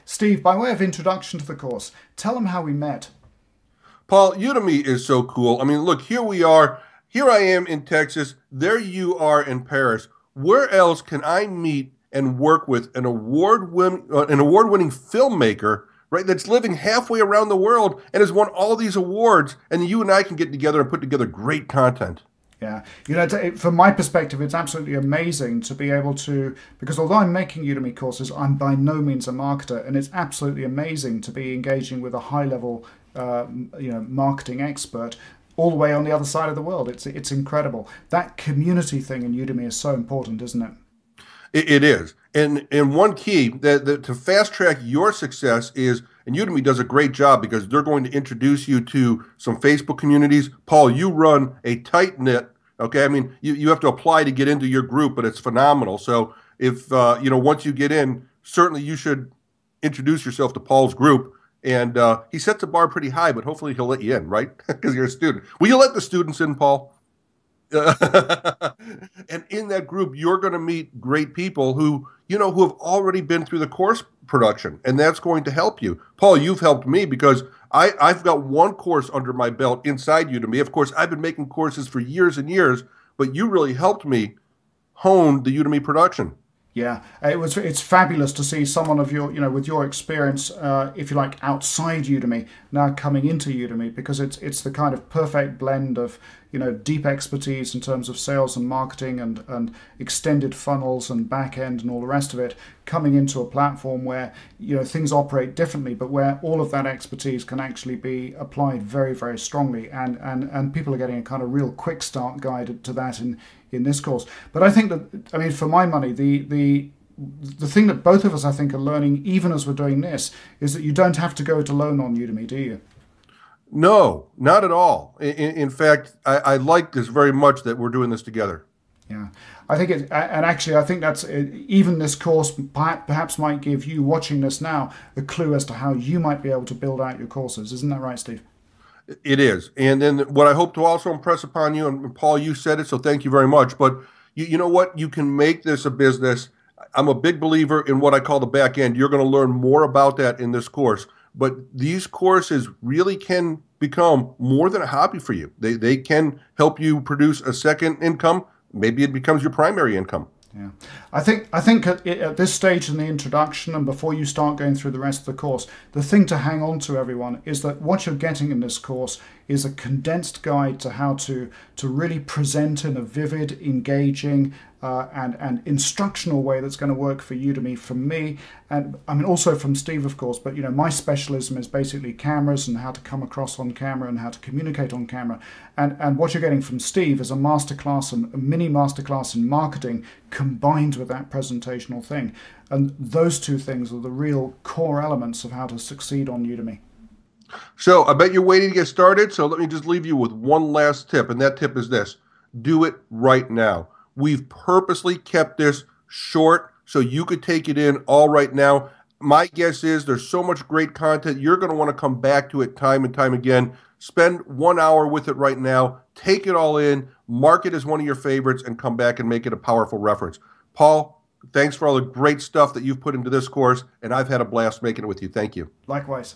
Steve, by way of introduction to the course, tell them how we met. Paul, Udemy is so cool. I mean, look, here we are. Here I am in Texas. There you are in Paris. Where else can I meet and work with an award-winning filmmaker, right? That's living halfway around the world and has won all these awards, and you and I can get together and put together great content. Yeah, from my perspective, it's absolutely amazing to be able to, because although I'm making Udemy courses, I'm by no means a marketer, and it's absolutely amazing to be engaging with a high-level, marketing expert all the way on the other side of the world. It's incredible. That community thing in Udemy is so important, isn't it? It is. And one key that to fast track your success is, and Udemy does a great job because they're going to introduce you to some Facebook communities. Paul, you run a tight knit. Okay, I mean, you have to apply to get into your group, but it's phenomenal. So if once you get in, certainly you should introduce yourself to Paul's group. And he sets the bar pretty high, but hopefully he'll let you in, right? Because you're a student. Will you let the students in, Paul? And in that group, you're going to meet great people who have already been through the course production, and that's going to help you. Paul, you've helped me because I've got one course under my belt inside Udemy. Of course, I've been making courses for years and years, but you really helped me hone the Udemy production. Yeah, it's fabulous to see someone of your, with your experience, if you like, outside Udemy now coming into Udemy, because it's the kind of perfect blend of, deep expertise in terms of sales and marketing and extended funnels and back end and all the rest of it, coming into a platform where, things operate differently, but where all of that expertise can actually be applied very, very strongly. And people are getting a kind of real quick start guide to that in this course. But I think that, for my money, the thing that both of us, I think, are learning, even as we're doing this, is that you don't have to go it alone on Udemy, do you? No, not at all. In fact, I like this very much that we're doing this together. Yeah, I think and actually, I think that's even this course perhaps might give you watching this now a clue as to how you might be able to build out your courses. Isn't that right, Steve? It is. And then what I hope to also impress upon you, and Paul, you said it, so thank you very much. But you know what? You can make this a business. I'm a big believer in what I call the back end. You're going to learn more about that in this course. But these courses really can become more than a hobby for you. They can help you produce a second income. Maybe it becomes your primary income. Yeah, I think at this stage in the introduction and before you start going through the rest of the course, the thing to hang on to, everyone, is that what you're getting in this course is a condensed guide to how to really present in a vivid, engaging, and instructional way that's going to work for Udemy, from me, and also from Steve, of course. But my specialism is basically cameras and how to come across on camera and how to communicate on camera. And what you're getting from Steve is a masterclass, a mini masterclass in marketing combined with that presentational thing. And those two things are the real core elements of how to succeed on Udemy. So I bet you're waiting to get started. So let me just leave you with one last tip, and that tip is this: do it right now. We've purposely kept this short so you could take it in all right now. My guess is there's so much great content, you're going to want to come back to it time and time again. Spend 1 hour with it right now. Take it all in, mark it as one of your favorites, and come back and make it a powerful reference. Paul, thanks for all the great stuff that you've put into this course, and I've had a blast making it with you. Thank you. Likewise.